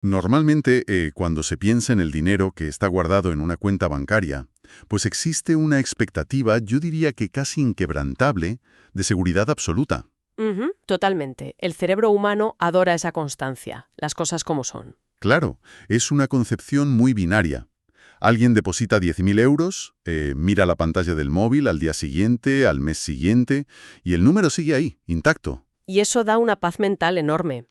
Normalmente, cuando se piensa en el dinero que está guardado en una cuenta bancaria, pues existe una expectativa, yo diría que casi inquebrantable, de seguridad absoluta. Ujú, totalmente. El cerebro humano adora esa constancia, las cosas como son. Claro, es una concepción muy binaria. Alguien deposita 10.000 euros, mira la pantalla del móvil al día siguiente, al mes siguiente, y el número sigue ahí, intacto. Y eso da una paz mental enorme.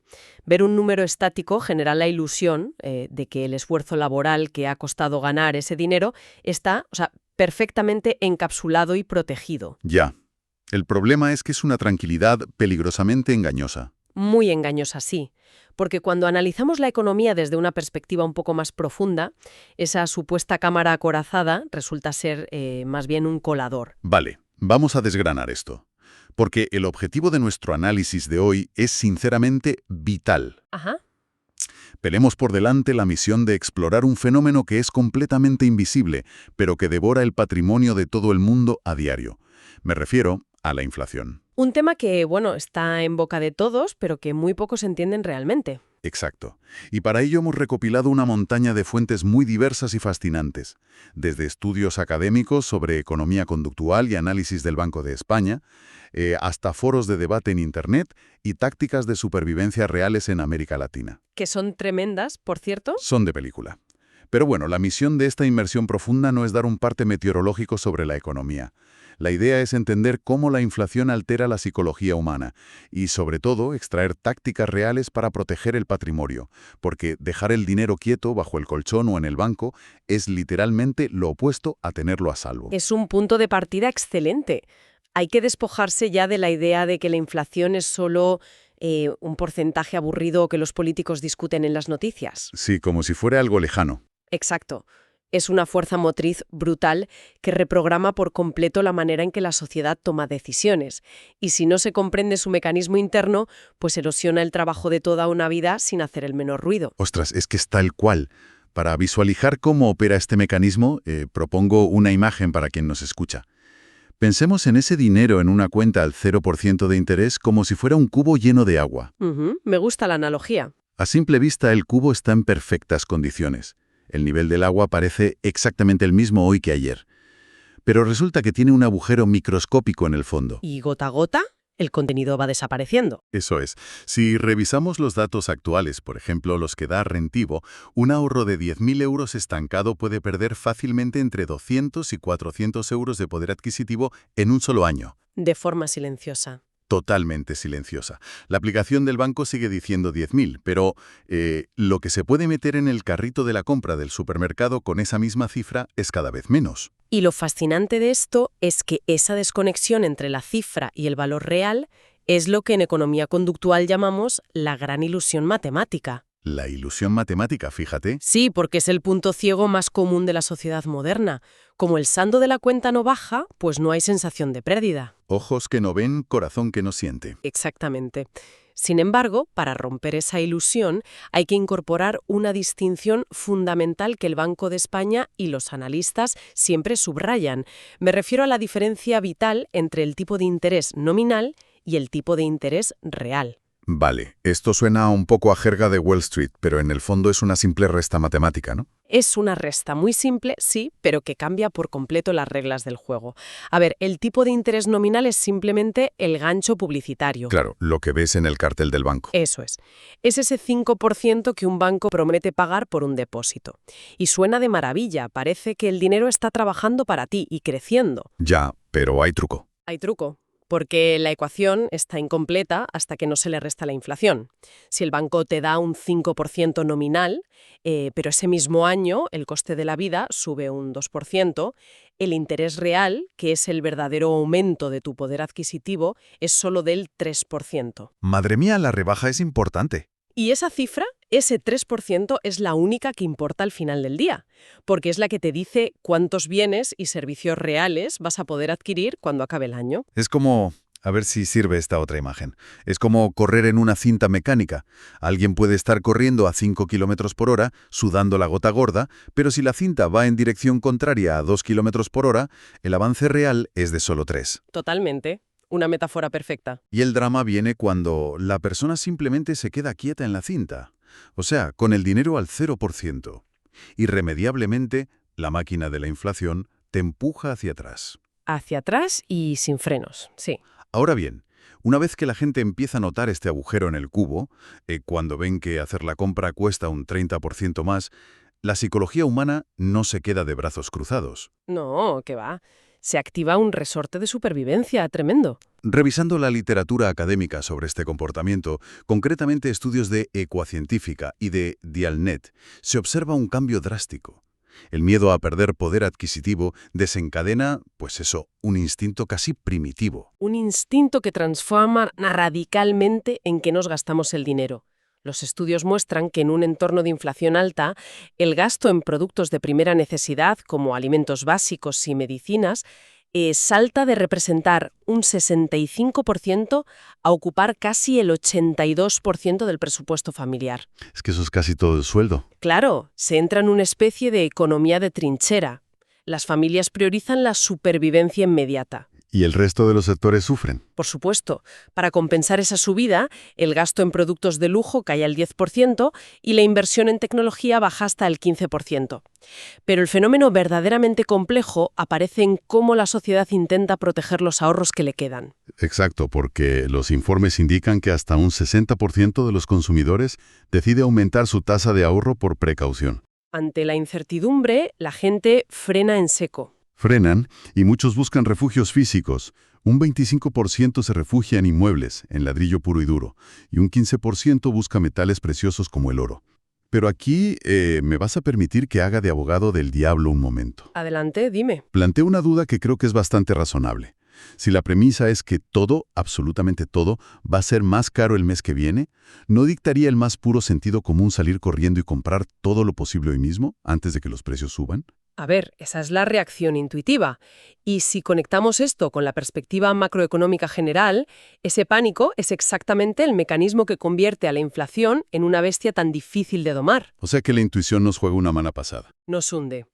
Ver un número estático genera la ilusión de que el esfuerzo laboral que ha costado ganar ese dinero está, perfectamente encapsulado y protegido. Ya. El problema es que es una tranquilidad peligrosamente engañosa. Muy engañosa, sí. Porque cuando analizamos la economía desde una perspectiva un poco más profunda, esa supuesta cámara acorazada resulta ser más bien un colador. Vale, vamos a desgranar esto. Porque el objetivo de nuestro análisis de hoy es sinceramente vital. Ajá. Tenemos por delante la misión de explorar un fenómeno que es completamente invisible, pero que devora el patrimonio de todo el mundo a diario. Me refiero a la inflación. Un tema que, bueno, está en boca de todos, pero que muy pocos entienden realmente. Exacto. Y para ello hemos recopilado una montaña de fuentes muy diversas y fascinantes, desde estudios académicos sobre economía conductual y análisis del Banco de España, hasta foros de debate en Internet y tácticas de supervivencia reales en América Latina. Que son tremendas, por cierto. Son de película. Pero bueno, la misión de esta inmersión profunda no es dar un parte meteorológico sobre la economía. La idea es entender cómo la inflación altera la psicología humana y, sobre todo, extraer tácticas reales para proteger el patrimonio, porque dejar el dinero quieto bajo el colchón o en el banco es literalmente lo opuesto a tenerlo a salvo. Es un punto de partida excelente. Hay que despojarse ya de la idea de que la inflación es solo un porcentaje aburrido que los políticos discuten en las noticias. Sí, como si fuera algo lejano. Exacto. Es una fuerza motriz brutal que reprograma por completo la manera en que la sociedad toma decisiones. Y si no se comprende su mecanismo interno, pues erosiona el trabajo de toda una vida sin hacer el menor ruido. Ostras, es que es tal cual. Para visualizar cómo opera este mecanismo, propongo una imagen para quien nos escucha. Pensemos en ese dinero en una cuenta al 0% de interés como si fuera un cubo lleno de agua. Ujú, me gusta la analogía. A simple vista, el cubo está en perfectas condiciones. El nivel del agua parece exactamente el mismo hoy que ayer. Pero resulta que tiene un agujero microscópico en el fondo. Y gota a gota, el contenido va desapareciendo. Eso es. Si revisamos los datos actuales, por ejemplo, los que da Rentivo, un ahorro de 10.000 euros estancado puede perder fácilmente entre 200 y 400 euros de poder adquisitivo en un solo año. De forma silenciosa. Totalmente silenciosa. La aplicación del banco sigue diciendo 10.000, pero lo que se puede meter en el carrito de la compra del supermercado con esa misma cifra es cada vez menos. Y lo fascinante de esto es que esa desconexión entre la cifra y el valor real es lo que en economía conductual llamamos la gran ilusión matemática. La ilusión matemática, fíjate. Sí, porque es el punto ciego más común de la sociedad moderna. Como el saldo de la cuenta no baja, pues no hay sensación de pérdida. Ojos que no ven, corazón que no siente. Exactamente. Sin embargo, para romper esa ilusión, hay que incorporar una distinción fundamental que el Banco de España y los analistas siempre subrayan. Me refiero a la diferencia vital entre el tipo de interés nominal y el tipo de interés real. Vale, esto suena un poco a jerga de Wall Street, pero en el fondo es una simple resta matemática, ¿no? Es una resta muy simple, sí, pero que cambia por completo las reglas del juego. A ver, el tipo de interés nominal es simplemente el gancho publicitario. Claro, lo que ves en el cartel del banco. Eso es. Es ese 5% que un banco promete pagar por un depósito. Y suena de maravilla, parece que el dinero está trabajando para ti y creciendo. Ya, pero hay truco. Hay truco, porque la ecuación está incompleta hasta que no se le resta la inflación. Si el banco te da un 5% nominal, pero ese mismo año el coste de la vida sube un 2%, el interés real, que es el verdadero aumento de tu poder adquisitivo, es solo del 3%. Madre mía, la rebaja es importante. Y esa cifra, ese 3%, es la única que importa al final del día, porque es la que te dice cuántos bienes y servicios reales vas a poder adquirir cuando acabe el año. Es como... A ver si sirve esta otra imagen. Es como correr en una cinta mecánica. Alguien puede estar corriendo a 5 kilómetros por hora, sudando la gota gorda, pero si la cinta va en dirección contraria a 2 kilómetros por hora, el avance real es de solo 3. Totalmente. Una metáfora perfecta. Y el drama viene cuando la persona simplemente se queda quieta en la cinta. O sea, con el dinero al 0%. Irremediablemente, la máquina de la inflación te empuja hacia atrás. Hacia atrás y sin frenos, sí. Ahora bien, una vez que la gente empieza a notar este agujero en el cubo, cuando ven que hacer la compra cuesta un 30% más, la psicología humana no se queda de brazos cruzados. No, ¿qué va? Se activa un resorte de supervivencia tremendo. Revisando la literatura académica sobre este comportamiento, concretamente estudios de Ecuacientífica y de Dialnet, se observa un cambio drástico. El miedo a perder poder adquisitivo desencadena, pues eso, un instinto casi primitivo. Un instinto que transforma radicalmente en que nos gastamos el dinero. Los estudios muestran que en un entorno de inflación alta, el gasto en productos de primera necesidad, como alimentos básicos y medicinas, salta de representar un 65% a ocupar casi el 82% del presupuesto familiar. Es que eso es casi todo el sueldo. Claro, se entra en una especie de economía de trinchera. Las familias priorizan la supervivencia inmediata. Y el resto de los sectores sufren. Por supuesto, para compensar esa subida, el gasto en productos de lujo cae al 10% y la inversión en tecnología baja hasta el 15%. Pero el fenómeno verdaderamente complejo aparece en cómo la sociedad intenta proteger los ahorros que le quedan. Exacto, porque los informes indican que hasta un 60% de los consumidores decide aumentar su tasa de ahorro por precaución. Ante la incertidumbre, la gente frena en seco. Frenan y muchos buscan refugios físicos. Un 25% se refugia en inmuebles, en ladrillo puro y duro, y un 15% busca metales preciosos como el oro. Pero aquí me vas a permitir que haga de abogado del diablo un momento. Adelante, dime. Planteo una duda que creo que es bastante razonable. Si la premisa es que todo, absolutamente todo, va a ser más caro el mes que viene, ¿no dictaría el más puro sentido común salir corriendo y comprar todo lo posible hoy mismo, antes de que los precios suban? A ver, esa es la reacción intuitiva. Y si conectamos esto con la perspectiva macroeconómica general, ese pánico es exactamente el mecanismo que convierte a la inflación en una bestia tan difícil de domar. O sea que la intuición nos juega una mala pasada. Nos hunde.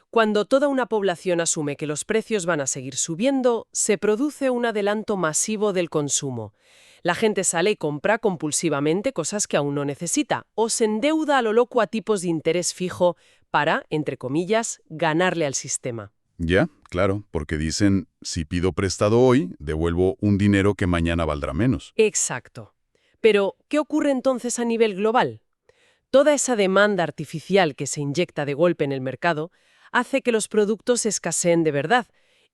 Cuando toda una población asume que los precios van a seguir subiendo, se produce un adelanto masivo del consumo. La gente sale y compra compulsivamente cosas que aún no necesita, o se endeuda a lo loco a tipos de interés fijo para, entre comillas, ganarle al sistema. Ya, claro, porque dicen, si pido prestado hoy, devuelvo un dinero que mañana valdrá menos. Exacto. Pero, ¿qué ocurre entonces a nivel global? Toda esa demanda artificial que se inyecta de golpe en el mercado hace que los productos escaseen de verdad,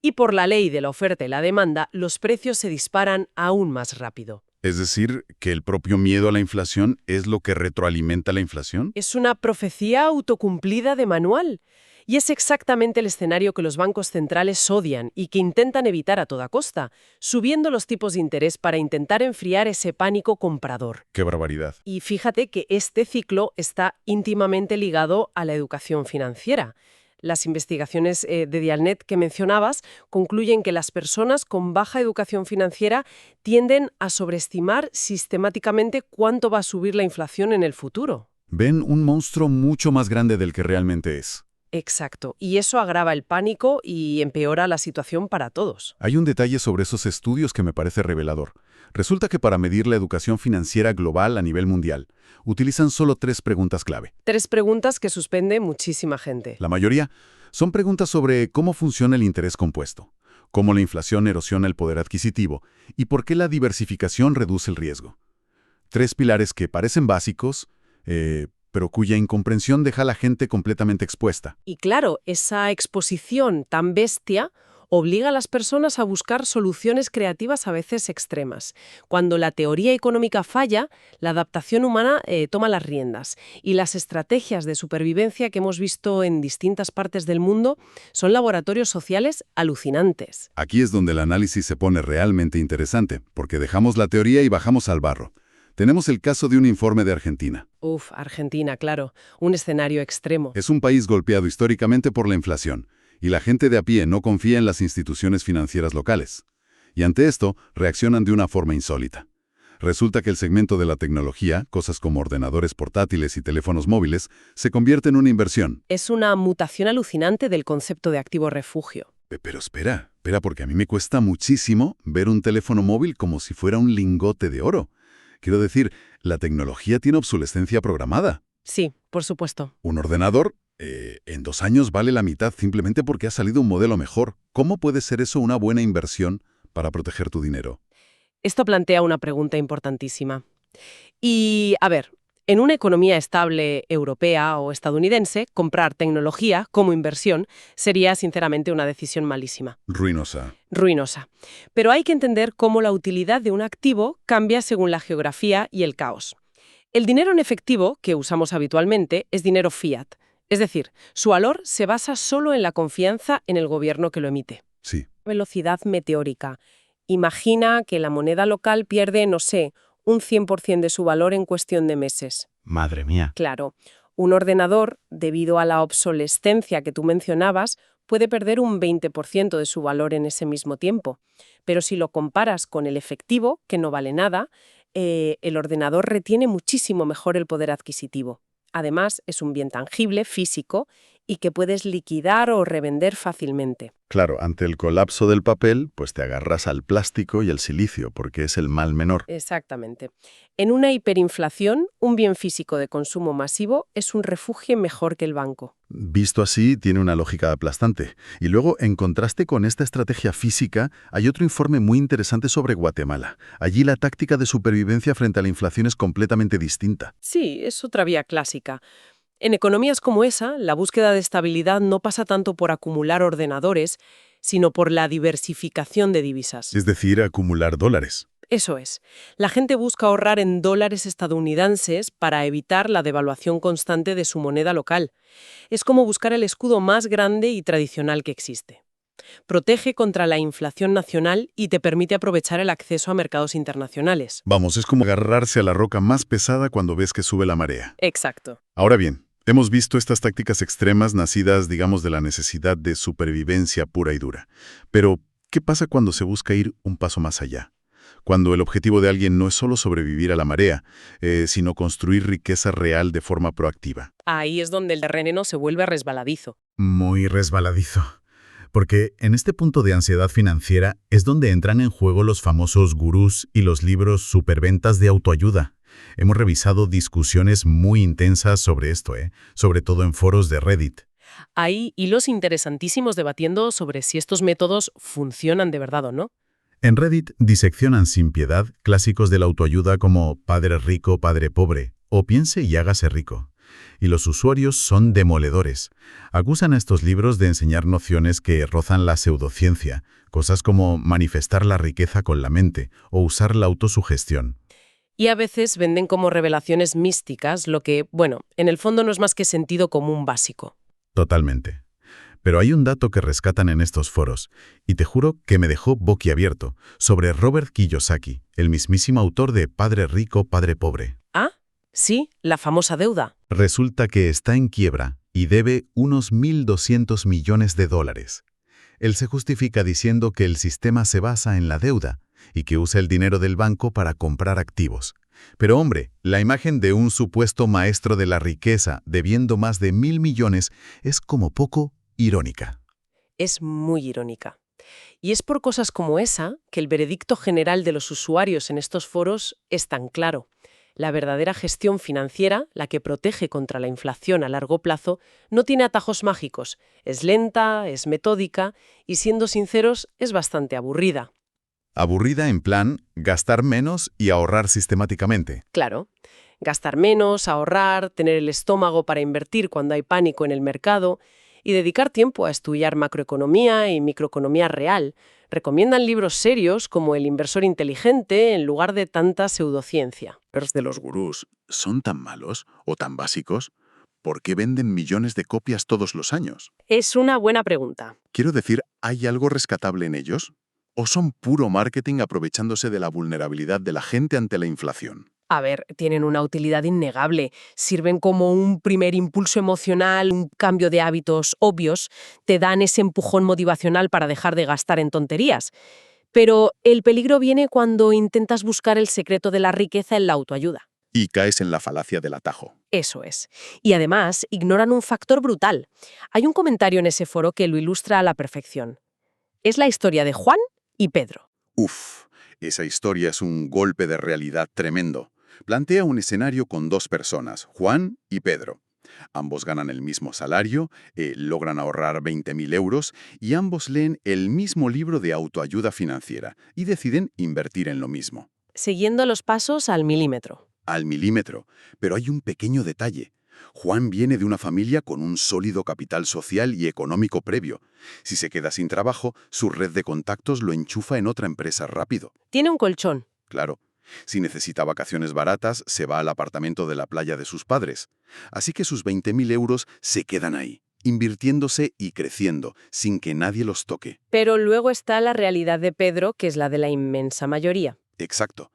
y por la ley de la oferta y la demanda, los precios se disparan aún más rápido. Es decir, que el propio miedo a la inflación es lo que retroalimenta la inflación. Es una profecía autocumplida de manual. Y es exactamente el escenario que los bancos centrales odian y que intentan evitar a toda costa, subiendo los tipos de interés para intentar enfriar ese pánico comprador. ¡Qué barbaridad! Y fíjate que este ciclo está íntimamente ligado a la educación financiera. Las investigaciones de Dialnet que mencionabas concluyen que las personas con baja educación financiera tienden a sobreestimar sistemáticamente cuánto va a subir la inflación en el futuro. Ven un monstruo mucho más grande del que realmente es. Exacto, y eso agrava el pánico y empeora la situación para todos. Hay un detalle sobre esos estudios que me parece revelador. Resulta que para medir la educación financiera global a nivel mundial, utilizan solo 3 preguntas clave. 3 preguntas que suspende muchísima gente. La mayoría son preguntas sobre cómo funciona el interés compuesto, cómo la inflación erosiona el poder adquisitivo y por qué la diversificación reduce el riesgo. 3 pilares que parecen básicos, pero cuya incomprensión deja a la gente completamente expuesta. Y claro, esa exposición tan bestia obliga a las personas a buscar soluciones creativas a veces extremas. Cuando la teoría económica falla, la adaptación humana toma las riendas. Y las estrategias de supervivencia que hemos visto en distintas partes del mundo son laboratorios sociales alucinantes. Aquí es donde el análisis se pone realmente interesante, porque dejamos la teoría y bajamos al barro. Tenemos el caso de un informe de Argentina. Argentina, claro. Un escenario extremo. Es un país golpeado históricamente por la inflación, y la gente de a pie no confía en las instituciones financieras locales. Y ante esto, reaccionan de una forma insólita. Resulta que el segmento de la tecnología, cosas como ordenadores portátiles y teléfonos móviles, se convierte en una inversión. Es una mutación alucinante del concepto de activo refugio. Pero espera, porque a mí me cuesta muchísimo ver un teléfono móvil como si fuera un lingote de oro. Quiero decir, la tecnología tiene obsolescencia programada. Sí, por supuesto. Un ordenador, en 2 años vale la mitad simplemente porque ha salido un modelo mejor. ¿Cómo puede ser eso una buena inversión para proteger tu dinero? Esto plantea una pregunta importantísima. Y, a ver, en una economía estable europea o estadounidense, comprar tecnología como inversión sería sinceramente una decisión malísima, Ruinosa. ruinosa. Pero hay que entender cómo la utilidad de un activo cambia según la geografía y el caos. El dinero en efectivo que usamos habitualmente es dinero fiat, es decir, su valor se basa solo en la confianza en el gobierno que lo emite. Sí. Velocidad meteórica. Imagina que la moneda local pierde, no sé, un 100% de su valor en cuestión de meses. Madre mía. Claro, un ordenador, debido a la obsolescencia que tú mencionabas, puede perder un 20% de su valor en ese mismo tiempo. Pero si lo comparas con el efectivo, que no vale nada, el ordenador retiene muchísimo mejor el poder adquisitivo. Además, es un bien tangible, físico, y que puedes liquidar o revender fácilmente. Claro, ante el colapso del papel, pues te agarras al plástico y al silicio, porque es el mal menor. Exactamente. En una hiperinflación, un bien físico de consumo masivo es un refugio mejor que el banco. Visto así, tiene una lógica aplastante. Y luego, en contraste con esta estrategia física, hay otro informe muy interesante sobre Guatemala. Allí la táctica de supervivencia frente a la inflación es completamente distinta. Sí, es otra vía clásica. En economías como esa, la búsqueda de estabilidad no pasa tanto por acumular ordenadores, sino por la diversificación de divisas. Es decir, acumular dólares. Eso es. La gente busca ahorrar en dólares estadounidenses para evitar la devaluación constante de su moneda local. Es como buscar el escudo más grande y tradicional que existe. Protege contra la inflación nacional y te permite aprovechar el acceso a mercados internacionales. Vamos, es como agarrarse a la roca más pesada cuando ves que sube la marea. Exacto. Ahora bien, hemos visto estas tácticas extremas nacidas, digamos, de la necesidad de supervivencia pura y dura. Pero, ¿qué pasa cuando se busca ir un paso más allá? Cuando el objetivo de alguien no es solo sobrevivir a la marea, sino construir riqueza real de forma proactiva. Ahí es donde el terreno se vuelve resbaladizo. Muy resbaladizo. Porque en este punto de ansiedad financiera es donde entran en juego los famosos gurús y los libros superventas de autoayuda. Hemos revisado discusiones muy intensas sobre esto, sobre todo en foros de Reddit. Hay hilos interesantísimos debatiendo sobre si estos métodos funcionan de verdad o no. En Reddit diseccionan sin piedad clásicos de la autoayuda como Padre rico, Padre pobre o Piense y hágase rico. Y los usuarios son demoledores. Acusan a estos libros de enseñar nociones que rozan la pseudociencia, cosas como manifestar la riqueza con la mente o usar la autosugestión. Y a veces venden como revelaciones místicas lo que, bueno, en el fondo no es más que sentido común básico. Totalmente. Pero hay un dato que rescatan en estos foros, y te juro que me dejó boquiabierto, sobre Robert Kiyosaki, el mismísimo autor de Padre rico, Padre pobre. Ah, sí, la famosa deuda. Resulta que está en quiebra y debe unos 1.200 millones de dólares. Él se justifica diciendo que el sistema se basa en la deuda y que usa el dinero del banco para comprar activos. Pero hombre, la imagen de un supuesto maestro de la riqueza debiendo más de 1.000 millones es como poco irónica. Es muy irónica. Y es por cosas como esa que el veredicto general de los usuarios en estos foros es tan claro. La verdadera gestión financiera, la que protege contra la inflación a largo plazo, no tiene atajos mágicos. Es lenta, es metódica y, siendo sinceros, es bastante aburrida. Aburrida en plan, gastar menos y ahorrar sistemáticamente. Claro, gastar menos, ahorrar, tener el estómago para invertir cuando hay pánico en el mercado y dedicar tiempo a estudiar macroeconomía y microeconomía real. Recomiendan libros serios como El inversor inteligente en lugar de tanta pseudociencia. ¿Los de los gurús son tan malos o tan básicos? ¿Por qué venden millones de copias todos los años? Es una buena pregunta. Quiero decir, ¿hay algo rescatable en ellos? ¿O son puro marketing aprovechándose de la vulnerabilidad de la gente ante la inflación? A ver, tienen una utilidad innegable. Sirven como un primer impulso emocional, un cambio de hábitos obvios. Te dan ese empujón motivacional para dejar de gastar en tonterías. Pero el peligro viene cuando intentas buscar el secreto de la riqueza en la autoayuda. Y caes en la falacia del atajo. Eso es. Y además ignoran un factor brutal. Hay un comentario en ese foro que lo ilustra a la perfección. Es la historia de Juan y Pedro. Uf, esa historia es un golpe de realidad tremendo. Plantea un escenario con dos personas, Juan y Pedro. Ambos ganan el mismo salario, logran ahorrar 20.000 euros y ambos leen el mismo libro de autoayuda financiera y deciden invertir en lo mismo. Siguiendo los pasos al milímetro. Al milímetro. Pero hay un pequeño detalle. Juan viene de una familia con un sólido capital social y económico previo. Si se queda sin trabajo, su red de contactos lo enchufa en otra empresa rápido. Tiene un colchón. Claro. Si necesita vacaciones baratas, se va al apartamento de la playa de sus padres. Así que sus 20.000 euros se quedan ahí, invirtiéndose y creciendo, sin que nadie los toque. Pero luego está la realidad de Pedro, que es la de la inmensa mayoría. Exacto.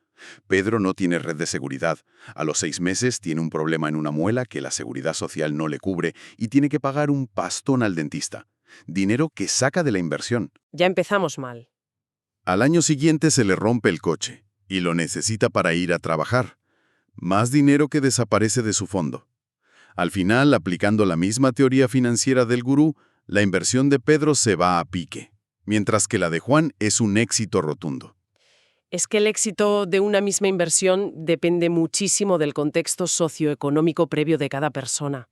Pedro no tiene red de seguridad. A los 6 meses tiene un problema en una muela que la seguridad social no le cubre y tiene que pagar un pastón al dentista. Dinero que saca de la inversión. Ya empezamos mal. Al año siguiente se le rompe el coche y lo necesita para ir a trabajar. Más dinero que desaparece de su fondo. Al final, aplicando la misma teoría financiera del gurú, la inversión de Pedro se va a pique, mientras que la de Juan es un éxito rotundo. Es que el éxito de una misma inversión depende muchísimo del contexto socioeconómico previo de cada persona.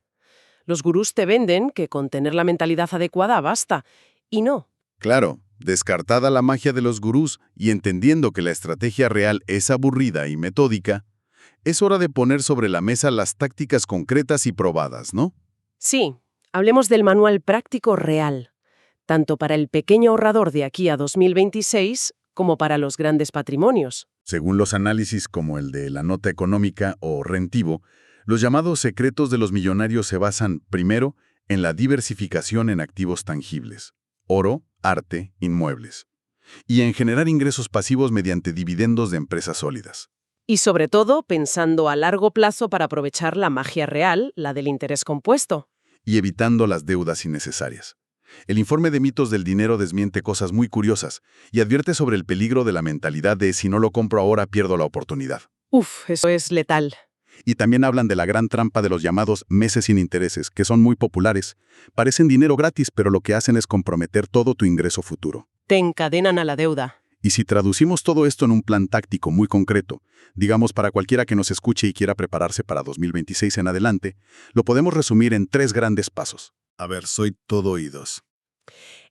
Los gurús te venden que con tener la mentalidad adecuada basta, y no. Claro, descartada la magia de los gurús y entendiendo que la estrategia real es aburrida y metódica, es hora de poner sobre la mesa las tácticas concretas y probadas, ¿no? Sí, hablemos del manual práctico real, tanto para el pequeño ahorrador de aquí a 2026 como para los grandes patrimonios. Según los análisis como el de la nota económica o Rentivo, los llamados secretos de los millonarios se basan, primero, en la diversificación en activos tangibles, oro, arte, inmuebles, y en generar ingresos pasivos mediante dividendos de empresas sólidas. Y sobre todo, pensando a largo plazo para aprovechar la magia real, la del interés compuesto. Y evitando las deudas innecesarias. El informe de mitos del dinero desmiente cosas muy curiosas y advierte sobre el peligro de la mentalidad de si no lo compro ahora pierdo la oportunidad. Uf, eso es letal. Y también hablan de la gran trampa de los llamados meses sin intereses, que son muy populares. Parecen dinero gratis, pero lo que hacen es comprometer todo tu ingreso futuro. Te encadenan a la deuda. Y si traducimos todo esto en un plan táctico muy concreto, digamos para cualquiera que nos escuche y quiera prepararse para 2026 en adelante, lo podemos resumir en 3 grandes pasos. A ver, soy todo oídos.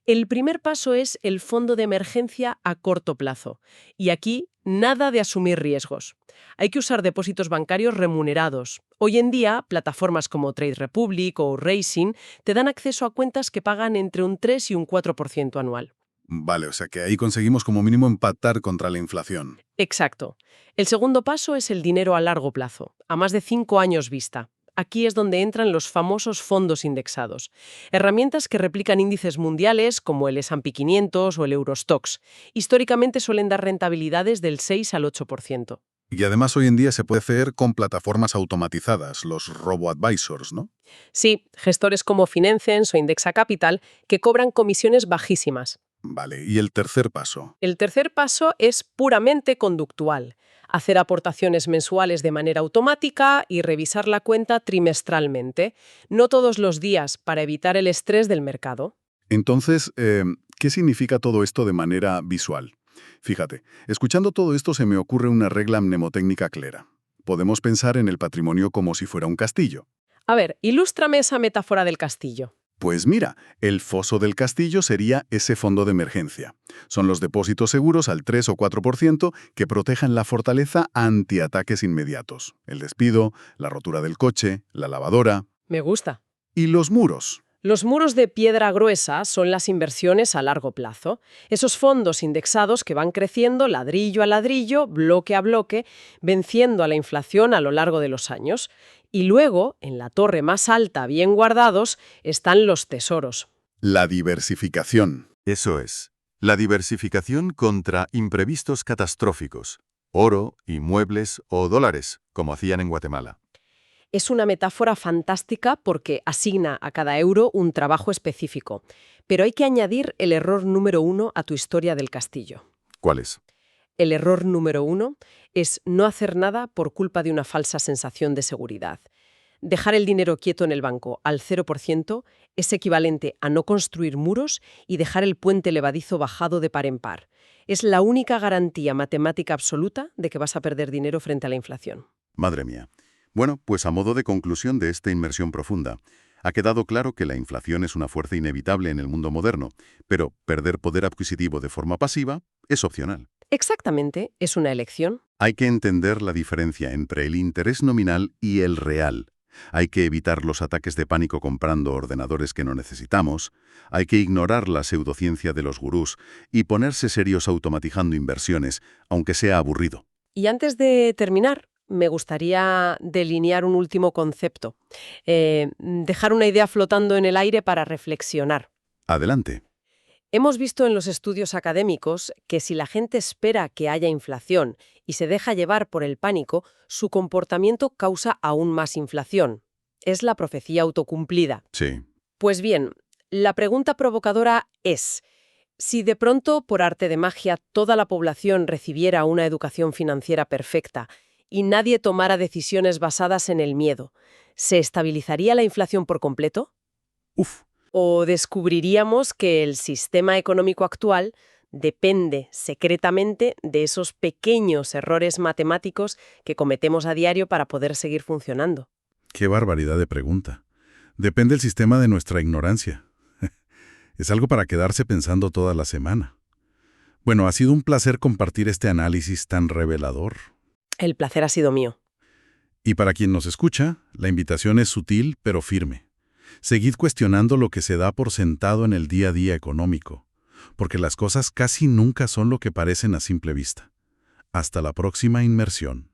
El primer paso es el fondo de emergencia a corto plazo. Y aquí, nada de asumir riesgos. Hay que usar depósitos bancarios remunerados. Hoy en día, plataformas como Trade Republic o Raisin te dan acceso a cuentas que pagan entre un 3 y un 4% anual. Vale, o sea que ahí conseguimos como mínimo empatar contra la inflación. Exacto. El segundo paso es el dinero a largo plazo, a más de 5 años vista. Aquí es donde entran los famosos fondos indexados, herramientas que replican índices mundiales como el S&P 500 o el Eurostoxx. Históricamente suelen dar rentabilidades del 6 al 8%. Y además hoy en día se puede hacer con plataformas automatizadas, los robo-advisors, ¿no? Sí, gestores como Finencens o Indexa Capital que cobran comisiones bajísimas. Vale, ¿y el tercer paso? El tercer paso es puramente conductual. Hacer aportaciones mensuales de manera automática y revisar la cuenta trimestralmente, no todos los días, para evitar el estrés del mercado. Entonces, ¿qué significa todo esto de manera visual? Fíjate, escuchando todo esto se me ocurre una regla mnemotécnica clara. Podemos pensar en el patrimonio como si fuera un castillo. A ver, ilústrame esa metáfora del castillo. Pues mira, el foso del castillo sería ese fondo de emergencia. Son los depósitos seguros al 3 o 4% que protejan la fortaleza ante ataques inmediatos. El despido, la rotura del coche, la lavadora. Me gusta. Y los muros. Los muros de piedra gruesa son las inversiones a largo plazo. Esos fondos indexados que van creciendo ladrillo a ladrillo, bloque a bloque, venciendo a la inflación a lo largo de los años. Y luego, en la torre más alta, bien guardados, están los tesoros. La diversificación. Eso es. La diversificación contra imprevistos catastróficos. Oro, inmuebles o dólares, como hacían en Guatemala. Es una metáfora fantástica porque asigna a cada euro un trabajo específico. Pero hay que añadir el error número 1 a tu historia del castillo. ¿Cuál es? El error número 1 es no hacer nada por culpa de una falsa sensación de seguridad. Dejar el dinero quieto en el banco al 0% es equivalente a no construir muros y dejar el puente levadizo bajado de par en par. Es la única garantía matemática absoluta de que vas a perder dinero frente a la inflación. Madre mía. Bueno, pues a modo de conclusión de esta inmersión profunda, ha quedado claro que la inflación es una fuerza inevitable en el mundo moderno, pero perder poder adquisitivo de forma pasiva es opcional. Exactamente, es una elección. Hay que entender la diferencia entre el interés nominal y el real. Hay que evitar los ataques de pánico comprando ordenadores que no necesitamos, hay que ignorar la pseudociencia de los gurús y ponerse serios automatizando inversiones, aunque sea aburrido. Y antes de terminar, me gustaría delinear un último concepto, dejar una idea flotando en el aire para reflexionar. Adelante. Hemos visto en los estudios académicos que si la gente espera que haya inflación y se deja llevar por el pánico, su comportamiento causa aún más inflación. Es la profecía autocumplida. Sí. Pues bien, la pregunta provocadora es, si de pronto, por arte de magia, toda la población recibiera una educación financiera perfecta y nadie tomara decisiones basadas en el miedo, ¿se estabilizaría la inflación por completo? Uf. ¿O descubriríamos que el sistema económico actual depende secretamente de esos pequeños errores matemáticos que cometemos a diario para poder seguir funcionando? Qué barbaridad de pregunta. Depende el sistema de nuestra ignorancia. Es algo para quedarse pensando toda la semana. Bueno, ha sido un placer compartir este análisis tan revelador. El placer ha sido mío. Y para quien nos escucha, la invitación es sutil pero firme. Seguid cuestionando lo que se da por sentado en el día a día económico, porque las cosas casi nunca son lo que parecen a simple vista. Hasta la próxima inmersión.